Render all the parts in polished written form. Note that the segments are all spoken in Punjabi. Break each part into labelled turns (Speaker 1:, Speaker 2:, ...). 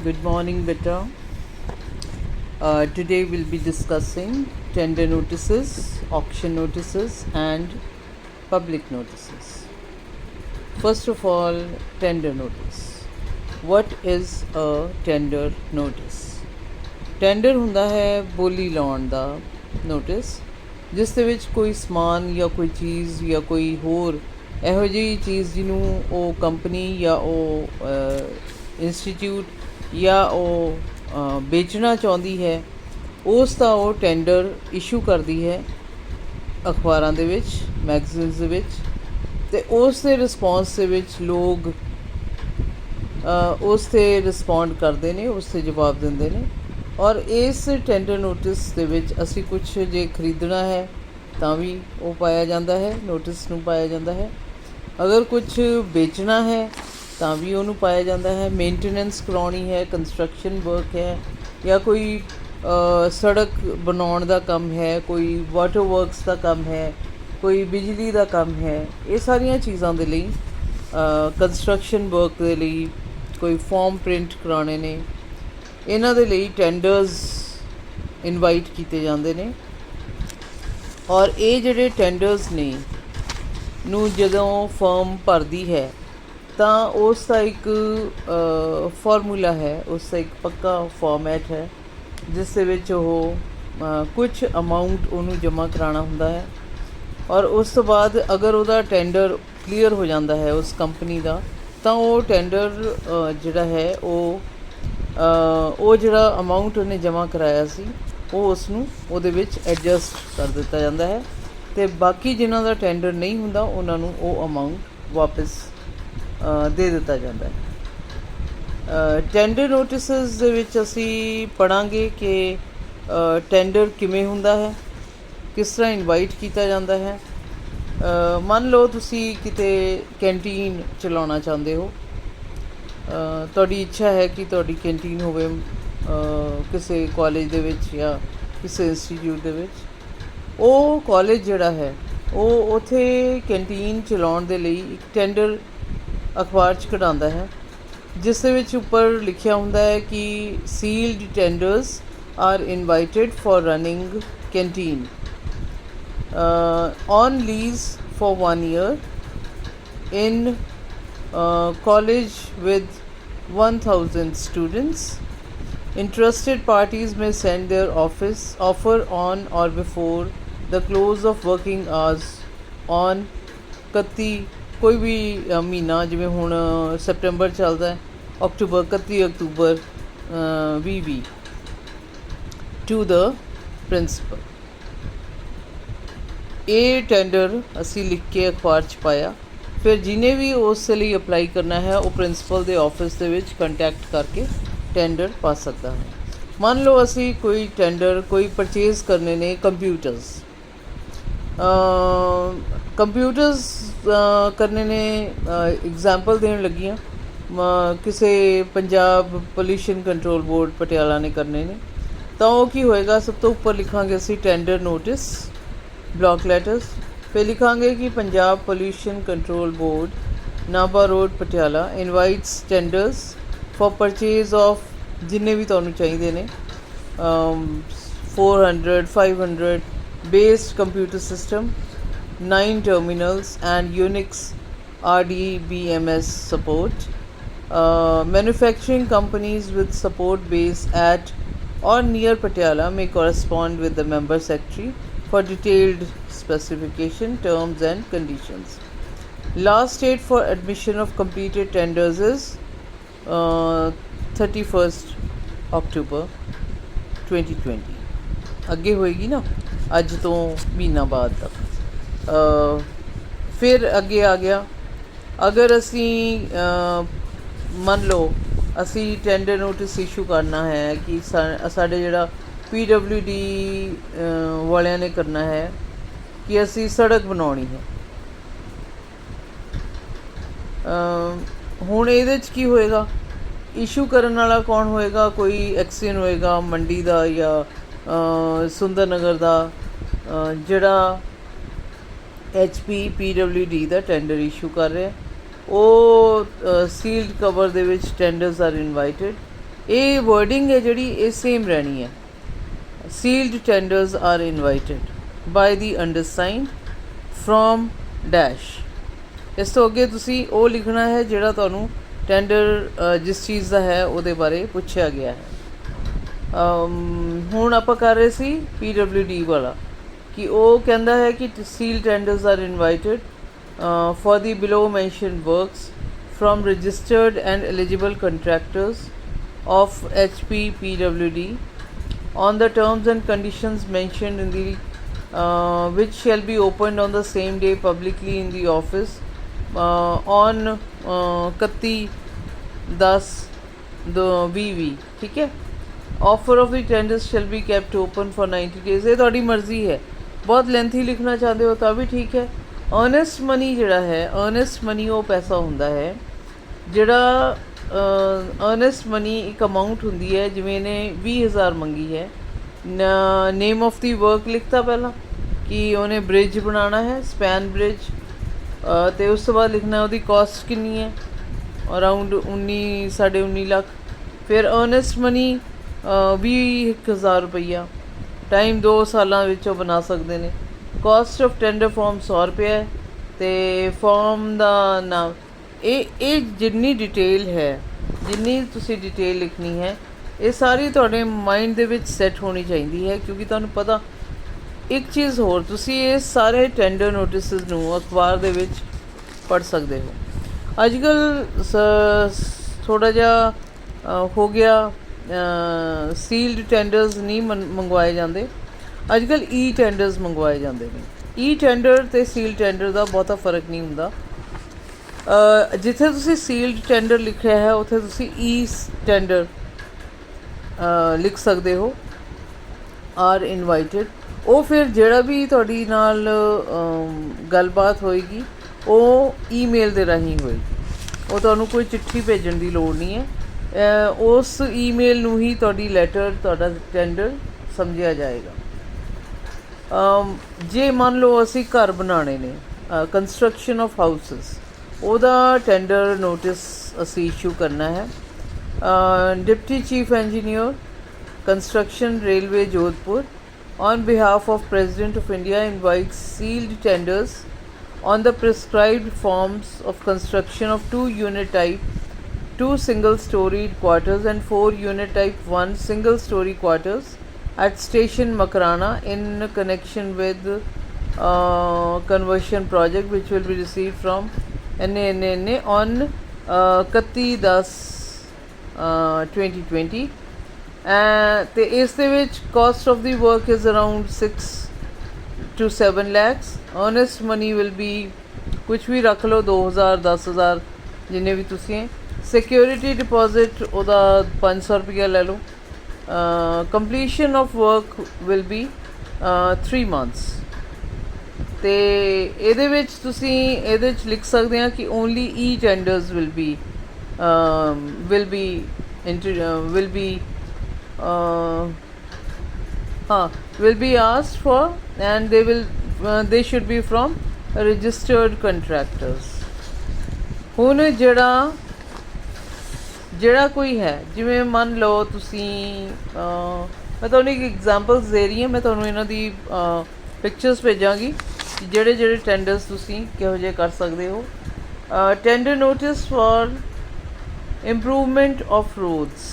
Speaker 1: Good morning, beta. Today we'll be discussing tender notices, auction notices, and public notices. First of all, tender notice. What is a tender notice? Tender ਹੁੰਦਾ ਹੈ ਬੋਲੀ ਲਾਉਣ ਦਾ ਨੋਟਿਸ, ਜਿਸ ਦੇ ਵਿੱਚ ਕੋਈ ਸਮਾਨ ਜਾਂ ਕੋਈ ਚੀਜ਼ ਜਾਂ ਕੋਈ ਹੋਰ ਇਹੋ ਜਿਹੀ ਚੀਜ਼ ਜਿਹਨੂੰ ਉਹ ਕੰਪਨੀ ਜਾਂ ਉਹ ਇੰਸਟੀਚਿਊਟ ਜਾਂ ਉਹ ਵੇਚਣਾ ਚਾਹੁੰਦੀ ਹੈ, ਉਸ ਦਾ ਉਹ ਟੈਂਡਰ ਇਸ਼ੂ ਕਰਦੀ ਹੈ ਅਖਬਾਰਾਂ ਦੇ ਵਿੱਚ, ਮੈਗਜ਼ੀਨਸ ਦੇ ਵਿੱਚ, ਅਤੇ ਉਸ ਦੇ ਰਿਸਪੌਂਸ ਦੇ ਵਿੱਚ ਲੋਕ ਉਸ 'ਤੇ ਰਿਸਪੌਂਡ ਕਰਦੇ ਨੇ, ਉਸ 'ਤੇ ਜਵਾਬ ਦਿੰਦੇ ਨੇ। ਔਰ ਇਸ ਟੈਂਡਰ ਨੋਟਿਸ ਦੇ ਵਿੱਚ ਅਸੀਂ ਕੁਛ ਜੇ ਖਰੀਦਣਾ ਹੈ ਤਾਂ ਵੀ ਉਹ ਪਾਇਆ ਜਾਂਦਾ ਹੈ, ਨੋਟਿਸ ਨੂੰ ਪਾਇਆ ਜਾਂਦਾ ਹੈ। ਅਗਰ ਕੁਛ ਵੇਚਣਾ ਹੈ ਤਾਂ ਵੀ ਉਹਨੂੰ ਪਾਇਆ ਜਾਂਦਾ ਹੈ। ਮੇਨਟੇਨੈਂਸ ਕਰਾਉਣੀ ਹੈ, ਕੰਸਟਰਕਸ਼ਨ ਵਰਕ ਹੈ, ਜਾਂ ਕੋਈ ਸੜਕ ਬਣਾਉਣ ਦਾ ਕੰਮ ਹੈ, ਕੋਈ ਵਾਟਰ ਵਰਕਸ ਦਾ ਕੰਮ ਹੈ, ਕੋਈ ਬਿਜਲੀ ਦਾ ਕੰਮ ਹੈ, ਇਹ ਸਾਰੀਆਂ ਚੀਜ਼ਾਂ ਦੇ ਲਈ, ਕੰਸਟਰਕਸ਼ਨ ਵਰਕ ਦੇ ਲਈ ਕੋਈ ਫਾਰਮ ਪ੍ਰਿੰਟ ਕਰਾਉਣੇ ਨੇ, ਇਹਨਾਂ ਦੇ ਲਈ ਟੈਂਡਰਸ ਇਨਵਾਈਟ ਕੀਤੇ ਜਾਂਦੇ ਨੇ। ਔਰ ਇਹ ਜਿਹੜੇ ਟੈਂਡਰਸ ਨੇ ਨੂੰ ਜਦੋਂ ਫਰਮ ਭਰਦੀ ਹੈ ਤਾਂ ਉਸ ਦਾ ਇੱਕ ਫਾਰਮੂਲਾ ਹੈ, ਉਸ ਦਾ ਇੱਕ ਪੱਕਾ ਫਾਰਮੈਟ ਹੈ, ਜਿਸ ਦੇ ਵਿੱਚ ਉਹ ਕੁਛ ਅਮਾਊਂਟ ਉਹਨੂੰ ਜਮ੍ਹਾਂ ਕਰਾਉਣਾ ਹੁੰਦਾ ਹੈ। ਔਰ ਉਸ ਤੋਂ ਬਾਅਦ ਅਗਰ ਉਹਦਾ ਟੈਂਡਰ ਕਲੀਅਰ ਹੋ ਜਾਂਦਾ ਹੈ ਉਸ ਕੰਪਨੀ ਦਾ, ਤਾਂ ਉਹ ਟੈਂਡਰ ਜਿਹੜਾ ਹੈ ਉਹ ਜਿਹੜਾ ਅਮਾਊਂਟ ਉਹਨੇ ਜਮ੍ਹਾਂ ਕਰਾਇਆ ਸੀ ਉਹ ਉਸ ਨੂੰ ਉਹਦੇ ਵਿੱਚ ਐਡਜਸਟ ਕਰ ਦਿੱਤਾ ਜਾਂਦਾ ਹੈ, ਅਤੇ ਬਾਕੀ ਜਿਨ੍ਹਾਂ ਦਾ ਟੈਂਡਰ ਨਹੀਂ ਹੁੰਦਾ ਉਹਨਾਂ ਨੂੰ ਉਹ ਅਮਾਊਂਟ ਵਾਪਸ ਦੇ ਦਿੱਤਾ ਜਾਂਦਾ ਹੈ। ਟੈਂਡਰ ਨੋਟਿਸਿਸ ਦੇ ਵਿੱਚ ਅਸੀਂ ਪੜ੍ਹਾਂਗੇ ਕਿ ਟੈਂਡਰ ਕਿਵੇਂ ਹੁੰਦਾ ਹੈ, ਕਿਸ ਤਰ੍ਹਾਂ ਇਨਵਾਈਟ ਕੀਤਾ ਜਾਂਦਾ ਹੈ। ਮੰਨ ਲਓ ਤੁਸੀਂ ਕਿਤੇ ਕੈਂਟੀਨ ਚਲਾਉਣਾ ਚਾਹੁੰਦੇ ਹੋ, ਤੁਹਾਡੀ ਇੱਛਾ ਹੈ ਕਿ ਤੁਹਾਡੀ ਕੈਂਟੀਨ ਹੋਵੇ ਕਿਸੇ ਕਾਲਜ ਦੇ ਵਿੱਚ ਜਾਂ ਕਿਸੇ ਇੰਸਟੀਟਿਊਟ ਦੇ ਵਿੱਚ। ਉਹ ਕਾਲਜ ਜਿਹੜਾ ਹੈ ਉਹ ਉੱਥੇ ਕੈਂਟੀਨ ਚਲਾਉਣ ਦੇ ਲਈ ਇੱਕ ਟੈਂਡਰ ਅਖਬਾਰ 'ਚ ਕਢਾਉਂਦਾ ਹੈ, ਜਿਸ ਦੇ ਵਿੱਚ ਉੱਪਰ ਲਿਖਿਆ ਹੁੰਦਾ ਹੈ ਕਿ sealed tenders are invited for running canteen on lease for 1 year in college with 1000 students. Interested parties may send their offer on or before the close of working hours on 31 ਕੋਈ ਵੀ ਮਹੀਨਾ, ਜਿਵੇਂ ਹੁਣ ਸੈਪਟੈਂਬਰ ਚੱਲਦਾ ਹੈ, October 31 October 2020 to the principal। ਇਹ ਟੈਂਡਰ ਅਸੀਂ ਲਿਖ ਕੇ ਅਖਬਾਰ 'ਚ ਪਾਇਆ, ਫਿਰ ਜਿਹਨੇ ਵੀ ਉਸ ਲਈ ਅਪਲਾਈ ਕਰਨਾ ਹੈ ਉਹ ਪ੍ਰਿੰਸੀਪਲ ਦੇ ਆਫਿਸ ਦੇ ਵਿੱਚ ਕੰਟੈਕਟ ਕਰਕੇ ਟੈਂਡਰ ਪਾ ਸਕਦਾ ਹੈ। ਮੰਨ ਲਓ ਅਸੀਂ ਕੋਈ ਟੈਂਡਰ ਕੋਈ ਪਰਚੇਜ਼ ਕਰਨੇ ਨੇ ਕੰਪਿਊਟਰਸ ਕਰਨੇ ਨੇ, ਐਗਜ਼ਾਮਪਲ ਦੇਣ ਲੱਗੀਆਂ, ਕਿਸੇ Punjab pollution control board Patiala ਨੇ ਕਰਨੇ ਨੇ, ਤਾਂ ਉਹ ਕੀ ਹੋਏਗਾ, ਸਭ ਤੋਂ ਉੱਪਰ ਲਿਖਾਂਗੇ ਅਸੀਂ ਟੈਂਡਰ ਨੋਟਿਸ, ਬਲੌਕ ਲੈਟਰਸ, ਫਿਰ ਲਿਖਾਂਗੇ ਕਿ Punjab pollution control board Nabha road Patiala invites tenders for purchase of, ਜਿੰਨੇ ਵੀ ਤੁਹਾਨੂੰ ਚਾਹੀਦੇ ਨੇ, 400 500 based computer system, 9 terminals and Unix RDBMS support. Manufacturing companies with support base at or near Patiala may correspond with the member secretary for detailed specification, terms and conditions. Last date for admission of completed tenders is 31st October 2020। ਅੱਗੇ ਹੋਏਗੀ ਨਾ ਅੱਜ ਤੋਂ ਮਹੀਨਾ ਬਾਅਦ ਤੱਕ। ਫਿਰ ਅੱਗੇ ਆ ਗਿਆ, ਅਗਰ ਅਸੀਂ ਮੰਨ ਲਓ ਅਸੀਂ ਟੈਂਡਰ ਨੋਟਿਸ ਇਸ਼ੂ ਕਰਨਾ ਹੈ ਕਿ ਸਾਡੇ ਜਿਹੜਾ PWD ਵਾਲਿਆਂ ਨੇ ਕਰਨਾ ਹੈ ਕਿ ਅਸੀਂ ਸੜਕ ਬਣਾਉਣੀ ਹੈ। ਹੁਣ ਇਹਦੇ 'ਚ ਕੀ ਹੋਏਗਾ, ਇਸ਼ੂ ਕਰਨ ਵਾਲਾ ਕੌਣ ਹੋਏਗਾ, ਕੋਈ ਐਕਸੀਅਨ ਹੋਏਗਾ ਮੰਡੀ ਦਾ ਜਾਂ ਸੁੰਦਰ ਨਗਰ ਦਾ, ਜਿਹੜਾ HP PWD ਦਾ ਟੈਂਡਰ ਇਸ਼ੂ ਕਰ ਰਿਹਾ, ਉਹ ਸੀਲਡ ਕਵਰ ਦੇ ਵਿੱਚ ਟੈਂਡਰਸ ਆਰ ਇਨਵਾਈਟਡ। ਇਹ ਵਰਡਿੰਗ ਹੈ ਜਿਹੜੀ ਇਹ ਸੇਮ ਰਹਿਣੀ ਹੈ। Sealed tenders are invited by the ਅੰਡਰਸਾਈਨਡ from dash. ਇਸ ਤੋਂ ਅੱਗੇ ਤੁਸੀਂ ਉਹ ਲਿਖਣਾ ਹੈ ਜਿਹੜਾ ਤੁਹਾਨੂੰ ਟੈਂਡਰ ਜਿਸ ਚੀਜ਼ ਦਾ ਹੈ ਉਹਦੇ ਬਾਰੇ ਪੁੱਛਿਆ ਗਿਆ ਹੈ। ਹੁਣ ਆਪਾਂ ਕਰ ਰਹੇ ਸੀ PWD ਵਾਲਾ ਕਿ ਉਹ ਕਹਿੰਦਾ ਹੈ ਕਿ seal tenders are invited for the below mentioned works from registered and eligible contractors of HP PWD on the terms and conditions mentioned in the which shall be opened on the same day publicly in the office on 31/10/2020। ठीक है। Offer of the tenders shall be kept open for 90 days। ये ਤੁਹਾਡੀ ਮਰਜ਼ੀ ਹੈ, ਬਹੁਤ ਲੈਂਥੀ ਲਿਖਣਾ ਚਾਹੁੰਦੇ ਹੋ ਤਾਂ ਵੀ ਠੀਕ ਹੈ। अर्नस्ट मनी ਜਿਹੜਾ ਹੈ, अर्नस्ट मनी ਉਹ ਪੈਸਾ ਹੁੰਦਾ ਹੈ ਜਿਹੜਾ अर्नस्ट मनी ਇੱਕ ਅਮਾਊਂਟ ਹੁੰਦੀ ਹੈ। ਜਿਵੇਂ ਇਹਨੇ 20,000 ਮੰਗੀ ਹੈ, ਨੇਮ ਆਫ ਦੀ ਵਰਕ ਲਿਖਤਾ ਪਹਿਲਾਂ ਕਿ ਉਹਨੇ ਬ੍ਰਿਜ ਬਣਾਉਣਾ ਹੈ, ਸਪੈਨ ਬ੍ਰਿਜ, ਅਤੇ ਉਸ ਤੋਂ ਬਾਅਦ ਲਿਖਣਾ ਉਹਦੀ ਕਾਸਟ ਕਿੰਨੀ ਹੈ, ਅਰਾਊਂਡ 19 ਲੱਖ। ਫਿਰ अर्नस्ट ਮਨੀ 20,000 ਰੁਪਈਆ, ਟਾਈਮ 2 ਸਾਲਾਂ ਵਿੱਚ ਉਹ ਬਣਾ ਸਕਦੇ ਨੇ। ਕਾਸਟ ਆਫ ਟੈਂਡਰ ਫਾਰਮ 100 ਰੁਪਏ ਹੈ, ਅਤੇ ਫਾਰਮ ਦਾ ਨਾਮ ਇਹ ਜਿੰਨੀ ਡਿਟੇਲ ਹੈ, ਜਿੰਨੀ ਤੁਸੀਂ ਡਿਟੇਲ ਲਿਖਣੀ ਹੈ, ਇਹ ਸਾਰੀ ਤੁਹਾਡੇ ਮਾਈਂਡ ਦੇ ਵਿੱਚ ਸੈੱਟ ਹੋਣੀ ਚਾਹੀਦੀ ਹੈ। ਕਿਉਂਕਿ ਤੁਹਾਨੂੰ ਪਤਾ ਇੱਕ ਚੀਜ਼ ਹੋਰ, ਤੁਸੀਂ ਇਹ ਸਾਰੇ ਟੈਂਡਰ ਨੋਟਿਸਿਸ ਨੂੰ ਅਖਬਾਰ ਦੇ ਵਿੱਚ ਪੜ੍ਹ ਸਕਦੇ ਹੋ। ਅੱਜ ਕੱਲ੍ਹ ਥੋੜ੍ਹਾ ਜਿਹਾ ਹੋ ਗਿਆ, ਸੀਲਡ ਟੈਂਡਰਸ ਨਹੀਂ ਮੰਗਵਾਏ ਜਾਂਦੇ, ਅੱਜ ਕੱਲ੍ਹ ਈ ਟੈਂਡਰਸ ਮੰਗਵਾਏ ਜਾਂਦੇ ਨੇ। ਈ ਟੈਂਡਰ ਅਤੇ ਸੀਲ ਟੈਂਡਰ ਦਾ ਬਹੁਤਾ ਫਰਕ ਨਹੀਂ ਹੁੰਦਾ। ਜਿੱਥੇ ਤੁਸੀਂ ਸੀਲਡ ਟੈਂਡਰ ਲਿਖਿਆ ਹੈ ਉੱਥੇ ਤੁਸੀਂ ਈ ਟੈਂਡਰ ਲਿਖ ਸਕਦੇ ਹੋ, ਆਰ ਇਨਵਾਈਟਡ। ਉਹ ਫਿਰ ਜਿਹੜਾ ਵੀ ਤੁਹਾਡੀ ਨਾਲ ਗੱਲਬਾਤ ਹੋਏਗੀ ਉਹ ਈਮੇਲ ਦੇ ਰਾਹੀਂ ਹੋਏਗੀ, ਉਹ ਤੁਹਾਨੂੰ ਕੋਈ ਚਿੱਠੀ ਭੇਜਣ ਦੀ ਲੋੜ ਨਹੀਂ ਹੈ। ਉਸ ਈਮੇਲ ਨੂੰ ਹੀ ਤੁਹਾਡੀ ਲੈਟਰ, ਤੁਹਾਡਾ ਟੈਂਡਰ ਸਮਝਿਆ ਜਾਏਗਾ। ਜੇ ਮੰਨ ਲਓ ਅਸੀਂ ਘਰ ਬਣਾਉਣੇ ਨੇ, ਕੰਸਟਰਕਸ਼ਨ ਆਫ ਹਾਊਸਿਸ, ਉਹਦਾ ਟੈਂਡਰ ਨੋਟਿਸ ਅਸੀਂ ਇਸ਼ੂ ਕਰਨਾ ਹੈ। Deputy chief engineer construction railway Jodhpur on behalf of President of India invites sealed tenders on the prescribed forms of construction of 2 unit type 2 single storied quarters and 4 unit type 1 single story quarters at station Makarana in connection with conversion project which will be received from NNNA on 31/10/2020। ਤੇ ਇਸ ਦੇ ਵਿੱਚ cost of the work is around 6 to 7 lakhs। Earnest money will be ਕੁਛ ਵੀ ਰੱਖ ਲਓ, 2,000 10,000 ਜਿੰਨੇ ਵੀ ਤੁਸੀਂ। ਸਿਕਿਉਰਿਟੀ ਡਿਪੋਜ਼ਿਟ ਉਹਦਾ 500 ਰੁਪਈਆ ਲੈ ਲਓ। Completion of work will be 3 months। ਅਤੇ ਇਹਦੇ ਵਿੱਚ ਤੁਸੀਂ ਇਹਦੇ 'ਚ ਲਿਖ ਸਕਦੇ ਹਾਂ ਕਿ only E tenders will be asked for and they should be from registered contractors। ਹੁਣ ਜਿਹੜਾ ਕੋਈ ਹੈ, ਜਿਵੇਂ ਮੰਨ ਲਓ ਤੁਸੀਂ, ਮੈਂ ਤੁਹਾਨੂੰ ਇੱਕ ਐਗਜ਼ਾਮਪਲਸ ਦੇ ਰਹੀ ਹਾਂ, ਮੈਂ ਤੁਹਾਨੂੰ ਇਹਨਾਂ ਦੀ ਪਿਕਚਰਸ ਭੇਜਾਂਗੀ ਜਿਹੜੇ ਟੈਂਡਰਸ ਤੁਸੀਂ ਕਿਹੋ ਜਿਹੇ ਕਰ ਸਕਦੇ ਹੋ। Tender notice for improvement of roads.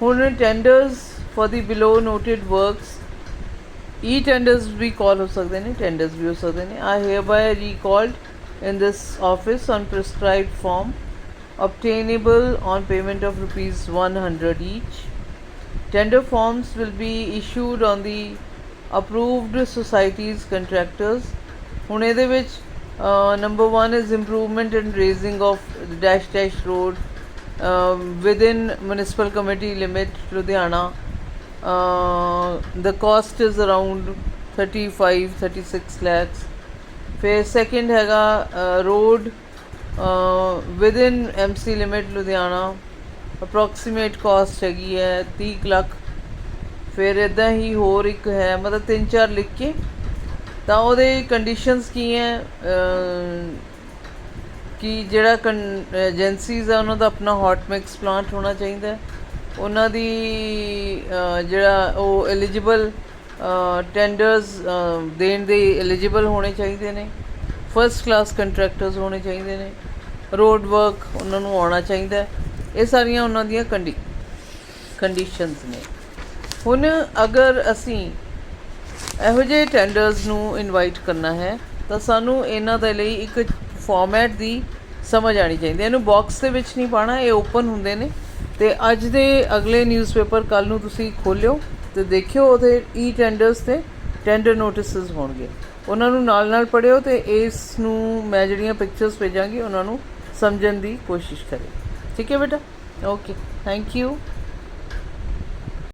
Speaker 1: ਹੁਣ tenders for the below noted works, e tenders ਵੀ ਕਾਲ ਹੋ ਸਕਦੇ ਨੇ, ਟੈਂਡਰਸ ਵੀ ਹੋ ਸਕਦੇ ਨੇ। Are hereby recalled in this office on prescribed form obtainable on payment of ₹100 each। Tender forms will be issued on the approved societies contractors। ਹੁਣ ਇਹਦੇ ਵਿੱਚ number 1 is improvement and raising of dash road within municipal committee limit Ludhiana। The cost is around 35-36 lakhs। ਫਿਰ ਸੈਕਿੰਡ ਹੈਗਾ road within MC limit Ludhiana, approximate cost ਹੈਗੀ ਹੈ 30 ਲੱਖ। ਫਿਰ ਇੱਦਾਂ ਹੀ ਹੋਰ ਇੱਕ ਹੈ, ਮਤਲਬ 3-4 ਲਿਖ ਕੇ, ਤਾਂ ਉਹਦੇ ਕੰਡੀਸ਼ਨਸ ਕੀ ਹੈ ਕਿ ਜਿਹੜਾ ਏਜੰਸੀਜ਼ ਆ ਉਹਨਾਂ ਦਾ ਆਪਣਾ ਹੌਟ ਮਿਕਸ ਪਲਾਂਟ ਹੋਣਾ ਚਾਹੀਦਾ, ਉਹਨਾਂ ਦੀ ਜਿਹੜਾ ਉਹ ਐਲੀਜੀਬਲ ਟੈਂਡਰਸ ਦੇਣ ਦੇ ਐਲੀਜੀਬਲ ਹੋਣੇ ਚਾਹੀਦੇ ਨੇ, ਫਸਟ ਕਲਾਸ ਕੰਟਰੈਕਟਰਸ ਹੋਣੇ ਚਾਹੀਦੇ ਨੇ, ਰੋਡ ਵਰਕ ਉਹਨਾਂ ਨੂੰ ਆਉਣਾ ਚਾਹੀਦਾ। ਇਹ ਸਾਰੀਆਂ ਉਹਨਾਂ ਦੀਆਂ ਕੰਡੀਸ਼ਨਸ ਨੇ। ਹੁਣ ਅਗਰ ਅਸੀਂ ਇਹੋ ਜਿਹੇ ਟੈਂਡਰਸ ਨੂੰ ਇਨਵਾਈਟ ਕਰਨਾ ਹੈ ਤਾਂ ਸਾਨੂੰ ਇਹਨਾਂ ਦੇ ਲਈ ਇੱਕ ਫੋਰਮੈਟ ਦੀ ਸਮਝ ਆਉਣੀ ਚਾਹੀਦੀ ਹੈ। ਇਹਨੂੰ ਬਾਕਸ ਦੇ ਵਿੱਚ ਨਹੀਂ ਪਾਉਣਾ, ਇਹ ਓਪਨ ਹੁੰਦੇ ਨੇ। ਅਤੇ ਅੱਜ ਦੇ ਅਗਲੇ ਨਿਊਜ਼ਪੇਪਰ ਕੱਲ੍ਹ ਨੂੰ ਤੁਸੀਂ ਖੋਲ੍ਹਿਓ ਅਤੇ ਦੇਖਿਓ, ਉਹਦੇ ਈ ਟੈਂਡਰਸ 'ਤੇ ਟੈਂਡਰ ਨੋਟਿਸਿਸ ਹੋਣਗੇ, ਉਹਨਾਂ ਨੂੰ ਨਾਲ ਨਾਲ ਪੜ੍ਹਿਓ ਅਤੇ ਇਸ ਨੂੰ ਮੈਂ ਜਿਹੜੀਆਂ ਪਿਕਚਰਸ ਭੇਜਾਂਗੀ ਉਹਨਾਂ ਨੂੰ ਸਮਝਣ ਦੀ ਕੋਸ਼ਿਸ਼ ਕਰਿਓ। ਠੀਕ ਹੈ ਬੇਟਾ, ਓਕੇ, ਥੈਂਕ ਯੂ।